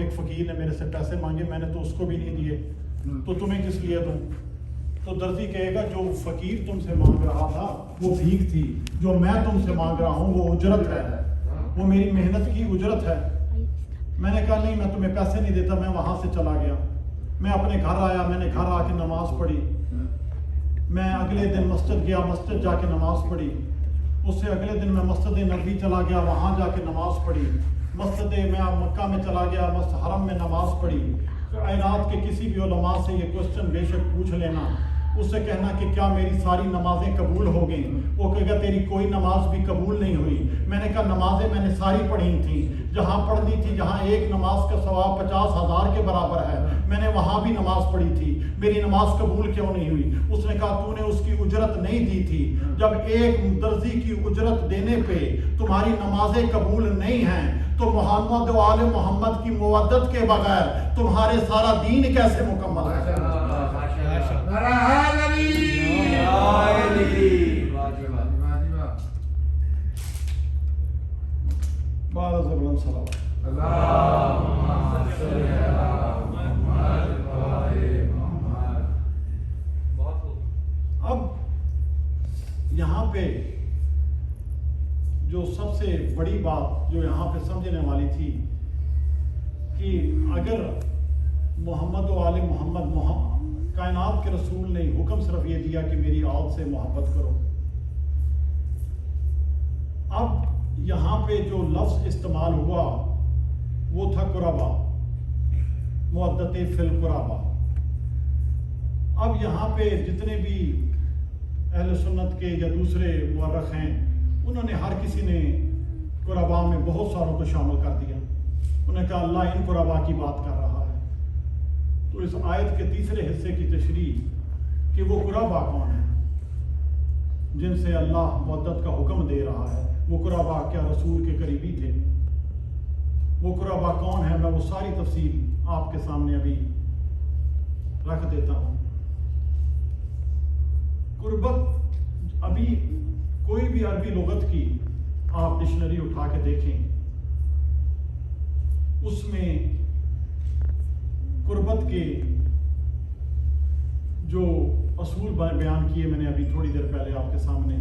ایک فقیر نے میرے سے پیسے مانگے، میں نے تو اس کو بھی نہیں دیے، تو تمہیں کس لیے دوں؟ تو درزی کہے گا جو فقیر تم سے مانگ رہا تھا وہ بھیک تھی، جو میں تم سے مانگ رہا ہوں وہ اجرت ہے، وہ میری محنت کی اجرت ہے۔ میں نے کہا نہیں میں تمہیں پیسے نہیں دیتا، میں وہاں سے چلا گیا، میں اپنے گھر آیا، میں نے گھر آ کے نماز پڑھی، میں اگلے دن مسجد گیا، مسجد جا کے نماز پڑھی، اس سے اگلے دن میں مسجد نبوی چلا گیا، وہاں جا کے نماز پڑھی، مسجد میں مکہ میں چلا گیا، مسجد حرم میں نماز پڑھی۔ کائنات کے کسی بھی علماء سے یہ کوسچن بے شک پوچھ لینا، اس سے کہنا کہ کیا میری ساری نمازیں قبول ہو گئیں؟ وہ کہے گا تیری کوئی نماز بھی قبول نہیں ہوئی۔ میں نے کہا نمازیں میں نے ساری پڑھی تھیں، جہاں پڑھنی تھی، جہاں ایک نماز کا ثواب 50,000 کے برابر ہے، میں نے وہاں بھی نماز پڑھی تھی، میری نماز قبول کیوں نہیں ہوئی؟ اس نے کہا تو نے اس کی اجرت نہیں دی تھی، جب ایک درزی کی اجرت دینے پہ تمہاری نمازیں قبول نہیں ہیں تو محمد و آل محمد کی مودت کے بغیر تمہارے سارا دین کیسے مکمل ہے؟ اب یہاں پہ جو سب سے بڑی بات جو یہاں پہ سمجھنے والی تھی کہ اگر محمد و آل محمد کائنات کے رسول نے حکم صرف یہ دیا کہ میری آل سے محبت کرو، اب یہاں پہ جو لفظ استعمال ہوا وہ تھا قربا، مودت فی القربا۔ اب یہاں پہ جتنے بھی اہل سنت کے یا دوسرے مورخ ہیں انہوں نے ہر کسی نے قربا میں بہت ساروں کو شامل کر دیا، انہوں نے کہا اللہ ان قربا کی بات کر رہا ہے۔ تو اس آیت کے تیسرے حصے کی تشریح کہ وہ قربا کون ہے جن سے اللہ مودت کا حکم دے رہا ہے، وہ قربا کیا رسول کے قریبی تھے؟ وہ قربا کون ہے؟ میں وہ ساری تفصیل آپ کے سامنے ابھی رکھ دیتا ہوں۔ قربت ابھی کوئی بھی عربی لغت کی آپ ڈکشنری اٹھا کے دیکھیں، اس میں قربت کے جو اصول بیان کیے میں نے ابھی تھوڑی دیر پہلے آپ کے سامنے،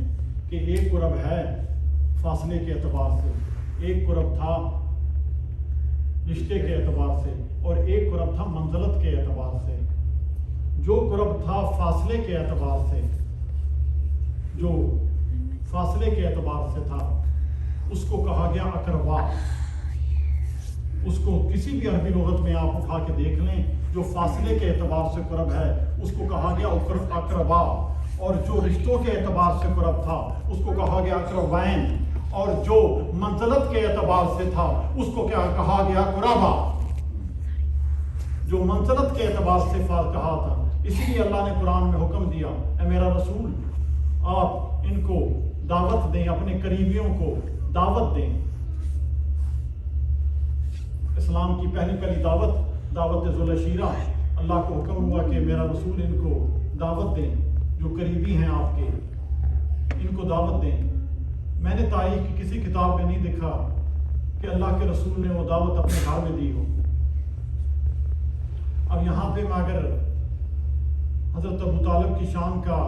کہ ایک قرب ہے فاصلے کے اعتبار سے، ایک قرب تھا رشتے کے اعتبار سے، اور ایک قرب تھا منزلت کے اعتبار سے۔ جو قرب تھا فاصلے کے اعتبار سے، جو فاصلے کے اعتبار سے تھا، اس کو کہا گیا اقربا۔ اس کو کسی بھی عربی لغت میں آپ اٹھا کے دیکھ لیں، جو فاصلے کے اعتبار سے قرب ہے اس کو کہا گیا اقربا، اور جو رشتوں کے اعتبار سے قرب تھا اس کو کہا گیا اقربین، اور جو منزلت کے اعتبار سے تھا اس کو کیا کہا گیا قربا۔ جو منزلت کے اعتبار سے کہا تھا، اسی لیے اللہ نے قرآن میں حکم دیا اے میرا رسول آپ ان کو دعوت دیں، اپنے قریبیوں کو دعوت دیں۔ اسلام کی پہلی دعوت ذوالعشیرہ، اللہ کو حکم ہوا کہ میرا رسول ان کو دعوت دیں، جو قریبی ہیں آپ کے ان کو دعوت دیں۔ میں نے تاریخ کی کسی کتاب میں نہیں دیکھا کہ اللہ کے رسول نے وہ دعوت اپنے گھر میں دی ہو۔ اب یہاں پہ میں اگر حضرت ابو طالب کی شان کا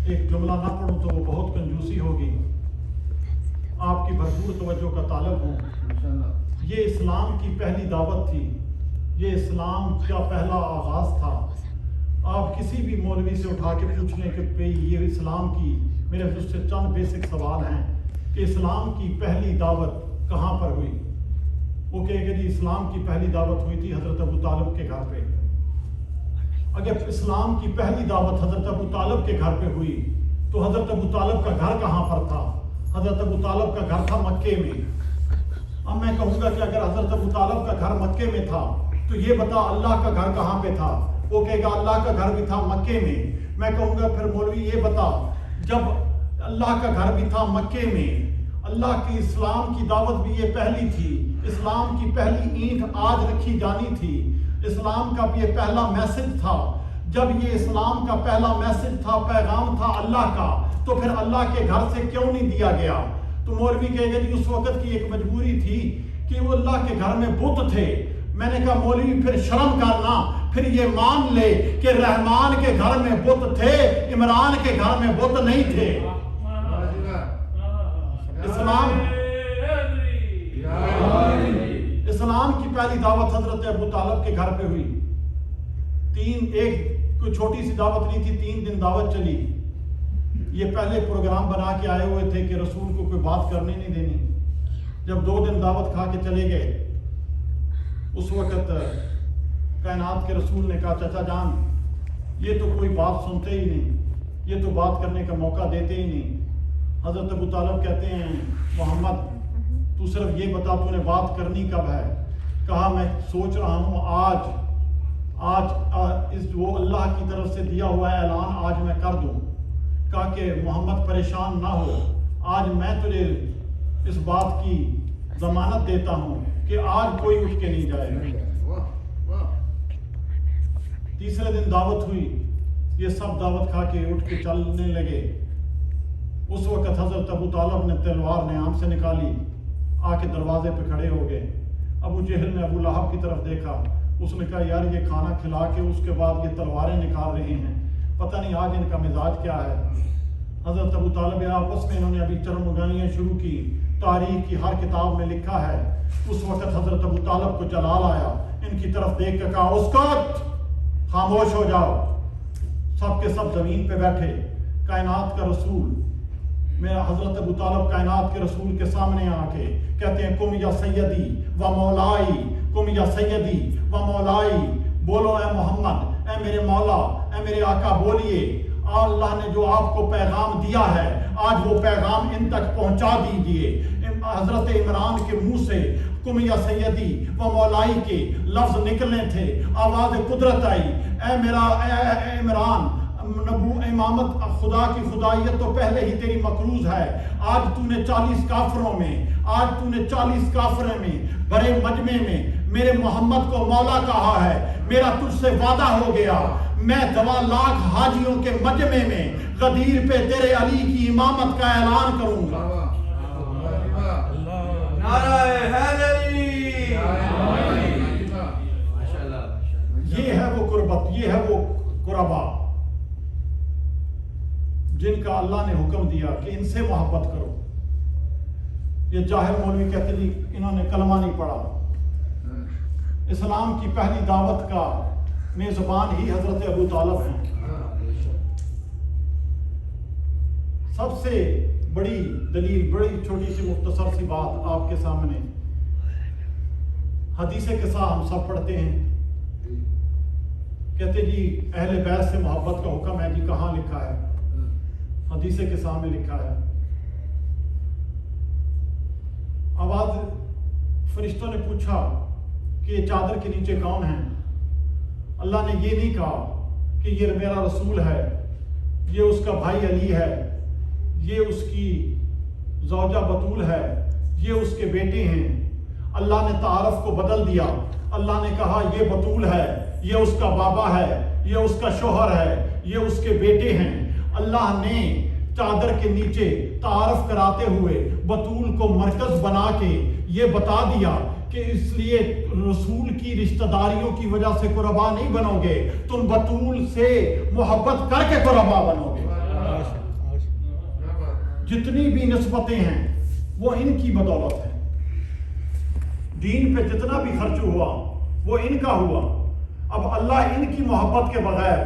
ایک جملہ نہ پڑھوں تو وہ بہت کنجوسی ہوگی، آپ کی بھرپور توجہ کا طالب ہوں۔ یہ اسلام کی پہلی دعوت تھی، یہ اسلام کا پہلا آغاز تھا۔ آپ کسی بھی مولوی سے اٹھا کے پوچھ لیں کہ یہ اسلام کی، میرے اس سے چند بیسک سوال ہیں کہ اسلام کی پہلی دعوت کہاں پر ہوئی؟ وہ کہے گا جی اسلام کی پہلی دعوت ہوئی تھی حضرت ابو طالب کے گھر پہ۔ اگر اسلام کی پہلی دعوت حضرت ابو طالب کے گھر پہ ہوئی تو حضرت ابو طالب کا گھر کہاں پر تھا؟ حضرت ابو طالب کا گھر تھا مکے میں۔ اب میں کہوں گا کہ اگر حضرت ابو طالب کا گھر مکے میں تھا تو یہ بتا اللہ کا گھر کہاں پہ تھا؟ وہ کہے گا اللہ کا گھر بھی تھا مکے میں۔ میں کہوں گا پھر مولوی یہ بتا جب اللہ کا گھر بھی تھا مکے میں، اللہ کی اسلام کی دعوت بھی یہ پہلی تھی، اسلام کی پہلی اینٹ آج رکھی جانی تھی، اسلام کا بھی یہ پہلا میسج تھا، جب یہ اسلام کا پہلا میسج تھا، پیغام تھا اللہ کا، تو پھر اللہ کے گھر سے کیوں نہیں دیا گیا؟ تو مولوی کہے گا جی اس وقت کی ایک مجبوری تھی کہ وہ اللہ کے گھر میں بت تھے. میں نے کہا مولوی پھر شرم کرنا, پھر یہ مان لے کہ رحمان کے گھر میں بت تھے, عمران کے گھر میں بت نہیں تھے. اسلام کی پہلی دعوت حضرت ابو طالب کے گھر پہ ہوئی. کوئی چھوٹی سی دعوت نہیں تھی, 3 دن دعوت چلی. یہ پہلے پروگرام بنا کے آئے ہوئے تھے کہ رسول کو کوئی بات کرنے نہیں دینی. جب 2 دن دعوت کھا کے چلے گئے, اس وقت کائنات کے رسول نے کہا چچا جان یہ تو کوئی بات سنتے ہی نہیں, یہ تو بات کرنے کا موقع دیتے ہی نہیں. حضرت ابو طالب کہتے ہیں محمد تو صرف یہ بتا تو نے بات کرنی کب ہے. کہا میں سوچ رہا ہوں آج وہ اللہ کی طرف سے دیا ہوا اعلان آج میں کر دوں. کہا کہ محمد پریشان نہ ہو, آج میں تجھے اس بات کی ضمانت دیتا ہوں کہ آج کوئی اٹھ کے نہیں جائے. تیسرے دن دعوت ہوئی, یہ سب دعوت کھا کے اٹھ کے چلنے لگے. اس وقت حضرت ابو طالب نے تلوار نیام سے نکالی, آ کے دروازے پہ کھڑے ہو گئے. ابو جہل نے ابو لہب کی طرف دیکھا, اس نے کہا یار یہ کھانا کھلا کے اس کے بعد یہ تلواریں نکال رہے ہیں, پتہ نہیں آج ان کا مزاج کیا ہے. حضرت ابو طالب آپس میں انہوں نے ابھی چرمگانیاں شروع کی. تاریخ کی ہر کتاب میں لکھا ہے اس وقت حضرت ابو طالب کو جلال آیا, ان کی طرف دیکھ کے کہا اسکت, خاموش ہو جاؤ. سب کے سب زمین پہ بیٹھے. کائنات کا رسول میرا حضرت ابو طالب کائنات کے رسول کے سامنے آ کے کہتے ہیں کم یا سیدی و مولائی, کم یا سیدی و مولائی, بولو اے محمد, اے میرے مولا, اے میرے آقا بولیے. اللہ نے جو آپ کو پیغام دیا ہے آج وہ پیغام ان تک پہنچا دیجئے. حضرت عمران کے منہ سے کم یا سیدی و مولائی کے لفظ نکلنے تھے, آواز قدرت آئی, اے میرا اے عمران, امامت خدا کی خدائیت تو پہلے ہی تیری مقروض ہے. آج تو نے 40 کافروں میں بڑے مجمع میں میرے محمد کو مولا کہا ہے. میرا تجھ سے وعدہ ہو گیا, میں 2 لاکھ حاجیوں کے مجمع میں غدیر پہ تیرے علی کی امامت کا اعلان کروں گا. نعرہ حیدری. یہ ہے وہ قربت, یہ ہے وہ قربا جن کا اللہ نے حکم دیا کہ ان سے محبت کرو. یہ جاہل مولوی کہتے جی انہوں نے کلمہ نہیں پڑھا. اسلام کی پہلی دعوت کا میزبان ہی حضرت ابو طالب ہیں. سب سے بڑی دلیل, بڑی چھوٹی سی مختصر سی بات آپ کے سامنے. حدیث قصہ ہم سب پڑھتے ہیں, کہتے جی اہل بیت سے محبت کا حکم ہے. جی کہاں لکھا ہے؟ حدیث قصہ میں لکھا ہے. آواز فرشتوں نے پوچھا کہ یہ چادر کے نیچے کون ہیں؟ اللہ نے یہ نہیں کہا کہ یہ میرا رسول ہے, یہ اس کا بھائی علی ہے, یہ اس کی زوجہ بطول ہے, یہ اس کے بیٹے ہیں. اللہ نے تعارف کو بدل دیا. اللہ نے کہا یہ بطول ہے, یہ اس کا بابا ہے, یہ اس کا شوہر ہے, یہ اس کے بیٹے ہیں. اللہ نے چادر کے نیچے تعارف کراتے ہوئے بطول کو مرکز بنا کے یہ بتا دیا کہ اس لیے رسول کی رشتہ داریوں کی وجہ سے قربا نہیں بنو گے, تم بطول سے محبت کر کے قربا بنو گے. جتنی بھی نسبتیں ہیں وہ ان کی بدولت ہیں. دین پہ جتنا بھی خرچ ہوا وہ ان کا ہوا. اب اللہ ان کی محبت کے بغیر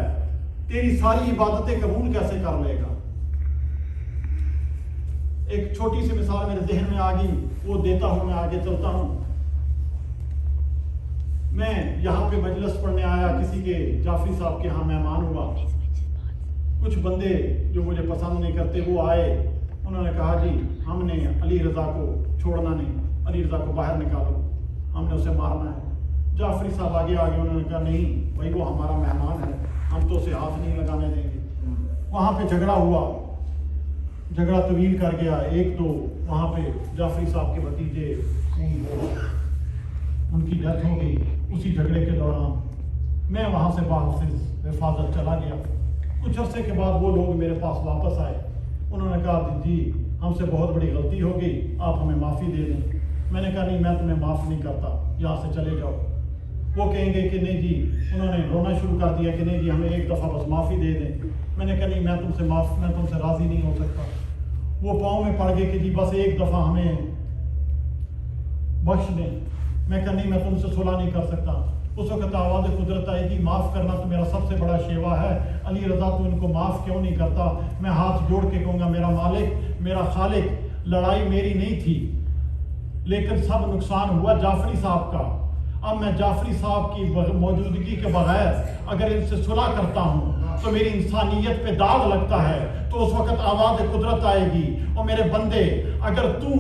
تیری ساری عبادتیں قبول کیسے کر لے گا؟ ایک چھوٹی سی مثال میرے ذہن میں آ گئی, وہ دیتا ہوں, میں آگے چلتا ہوں. میں یہاں پہ مجلس پڑھنے آیا, کسی کے جعفری صاحب کے ہاں مہمان ہوا. کچھ بندے جو مجھے پسند نہیں کرتے وہ آئے, انہوں نے کہا جی ہم نے علی رضا کو چھوڑنا نہیں, علی رضا کو باہر نکالو, ہم نے اسے مارنا ہے. جعفری صاحب آگے انہوں نے کہا نہیں بھائی وہ ہمارا مہمان ہے, ہم تو اسے ہاتھ نہیں لگانے دیں گے. وہاں پہ جھگڑا ہوا, جھگڑا طویل کر گیا. ایک تو وہاں پہ جعفری صاحب کے بھتیجے ان کی ڈیتھ ہو گئی. اسی جھگڑے کے دوران میں وہاں سے باحفظ حفاظت چلا گیا. کچھ عرصے کے بعد وہ لوگ میرے پاس واپس آئے, انہوں نے کہا جی ہم سے بہت بڑی غلطی ہو گئی, آپ ہمیں معافی دے دیں. میں نے کہا نہیں میں تمہیں معاف نہیں کرتا، یہاں سے چلے جاؤ۔ وہ کہیں گے کہ نہیں جی، انہوں نے رونا شروع کر دیا کہ نہیں جی ہمیں ایک دفعہ بس معافی دے دیں۔ میں نے کہا نہیں میں تم سے راضی نہیں ہو سکتا۔ وہ پاؤں میں پڑ گئے کہ جی بس ایک دفعہ ہمیں بخش دیں۔ میں کہا نہیں میں تم سے صلح نہیں کر سکتا۔ اس وقت آواز قدرت آئے گی معاف کرنا تو میرا سب سے بڑا شیوا ہے، علی رضا تو ان کو معاف کیوں نہیں کرتا؟ میں ہاتھ جوڑ کے کہوں گا میرا مالک میرا خالق، لڑائی میری نہیں تھی لیکن سب نقصان ہوا جعفری صاحب کا۔ اب میں جعفری صاحب کی موجودگی کے بغیر اگر ان سے صلح کرتا ہوں تو میری انسانیت پہ داغ لگتا ہے۔ تو اس وقت آواز قدرت آئے گی، اور میرے بندے اگر تو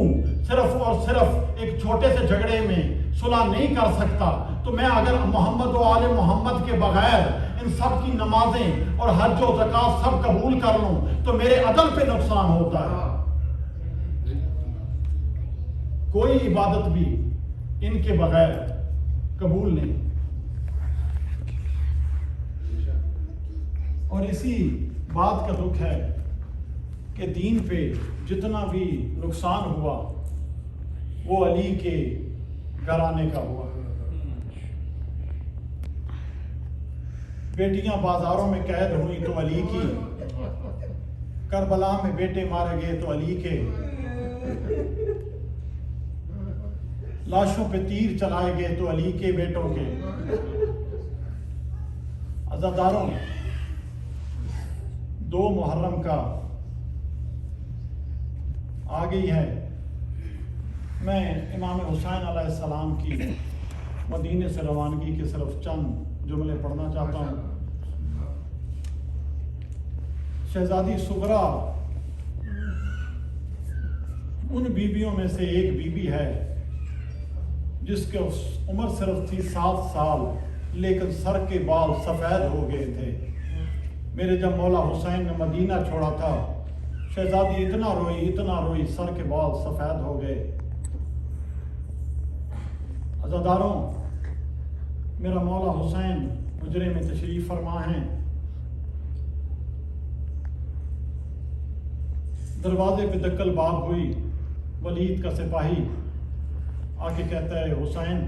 صرف اور صرف ایک چھوٹے سے جھگڑے میں صلح نہیں کر سکتا تو میں اگر محمد و آل محمد کے بغیر ان سب کی نمازیں اور حج و زکوٰۃ سب قبول کر لوں تو میرے عدل پہ نقصان ہوتا ہے۔ کوئی عبادت بھی ان کے بغیر قبول نہیں۔ اور اسی بات کا دکھ ہے کہ دین پہ جتنا بھی نقصان ہوا وہ علی کے گھرانے کا ہوا۔ بیٹیاں بازاروں میں قید ہوئی تو علی کی، کربلا میں بیٹے مارے گئے تو علی کے، لاشوں پہ تیر چلائے گئے تو علی کے بیٹوں کے۔ عزاداروں، 2 محرم کا آ گئی ہے۔ میں امام حسین علیہ السلام کی مدینے سے روانگی کے صرف چند جملے پڑھنا چاہتا ہوں۔ شہزادی سغرا ان بیویوں میں سے ایک بیوی ہے جس کے عمر صرف تھی 7 سال، لیکن سر کے بال سفید ہو گئے تھے۔ میرے جب مولا حسین نے مدینہ چھوڑا تھا، شہزادی اتنا روئی سر کے بال سفید ہو گئے۔ عزاداروں، میرا مولا حسین حجرے میں تشریف فرما ہیں۔ دروازے پہ دکل باب ہوئی، ولید کا سپاہی آ کے کہتا ہے حسین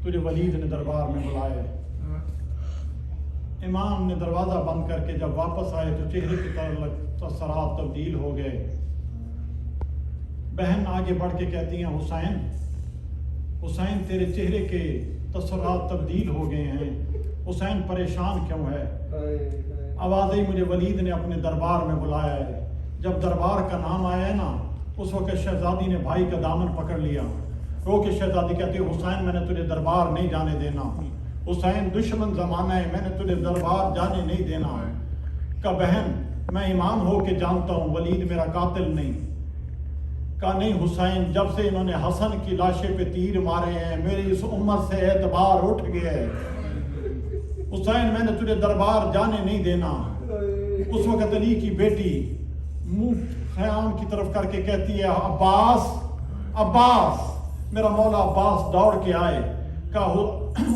تجھے ولید نے دربار میں بلایا ہے۔ امام نے دروازہ بند کر کے جب واپس آئے تو چہرے کی تاثرات تبدیل ہو گئے۔ بہن آگے بڑھ کے کہتی ہیں حسین تیرے چہرے کے تاثرات تبدیل ہو گئے ہیں، حسین پریشان کیوں ہے؟ آواز آئی مجھے ولید نے اپنے دربار میں بلایا ہے۔ جب دربار کا نام آیا ہے نا، اس وقت شہزادی نے بھائی کا دامن پکڑ لیا، رو کے شہزادی کہتی ہے حسین میں نے تجھے دربار نہیں جانے دینا، حسین دشمن زمانہ ہے، میں نے تجھے دربار جانے نہیں دینا۔ کہ بہن میں امام ہو کے جانتا ہوں ولید میرا قاتل نہیں۔ کہا نہیں حسین، جب سے انہوں نے حسن کی لاشیں پہ تیر مارے ہیں میری اس امت سے اعتبار اٹھ گیا ہے، حسین میں نے تجھے دربار جانے نہیں دینا۔ اس وقت علی کی بیٹی منہ خیام کی طرف کر کے کہتی ہے عباس، میرا مولا عباس دوڑ کے آئے۔ کہا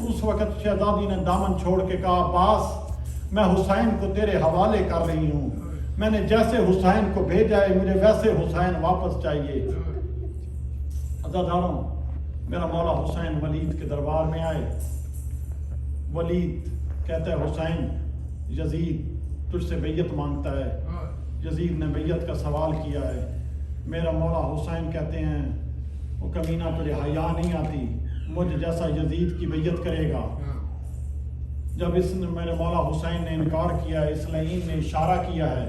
اس وقت شہزادی نے دامن چھوڑ کے کہا عباس میں حسین کو تیرے حوالے کر رہی ہوں، میں نے جیسے حسین کو بھیجا ہے مجھے ویسے حسین واپس چاہیے۔ عزاداروں، میرا مولا حسین ولید کے دربار میں آئے۔ ولید کہتا ہے حسین یزید تجھ سے بیعت مانگتا ہے۔ یزید نے بیعت کا سوال کیا ہے۔ میرا مولا حسین کہتے ہیں وہ کمینہ تجھے حیا نہیں آتی، مجھ جیسا یزید کی بیعت کرے گا؟ جب اس نے میرے مولا حسین نے انکار کیا ہے، اس لعین نے اشارہ کیا ہے،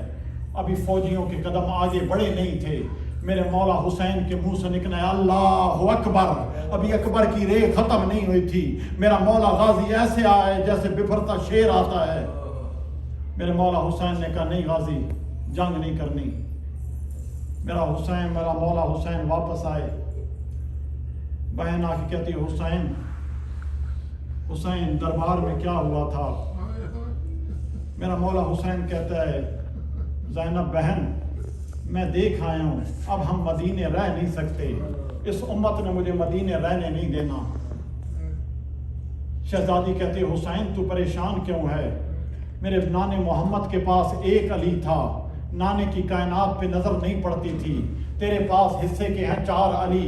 ابھی فوجیوں کے قدم آگے بڑھے نہیں تھے، میرے مولا حسین کے منہ سے نکلا ہے اللہ اکبر، ابھی اکبر کی رے ختم نہیں ہوئی تھی، میرا مولا غازی ایسے آئے جیسے بفرتا شیر آتا ہے۔ میرے مولا حسین نے کہا نہیں غازی، جنگ نہیں کرنی۔ میرا مولا حسین واپس آئے۔ بہن آ کے کہتی حسین دربار میں کیا ہوا تھا؟ میرا مولا حسین کہتا ہے زینب بہن میں دیکھ آیا ہوں، اب ہم مدینے رہ نہیں سکتے، اس امت نے مجھے مدینے رہنے نہیں دینا۔ شہزادی کہتی حسین تو پریشان کیوں ہے؟ میرے نانے محمد کے پاس ایک علی تھا، نانے کی کائنات پہ نظر نہیں پڑتی تھی، تیرے پاس حصے کے ہیں 4 علی،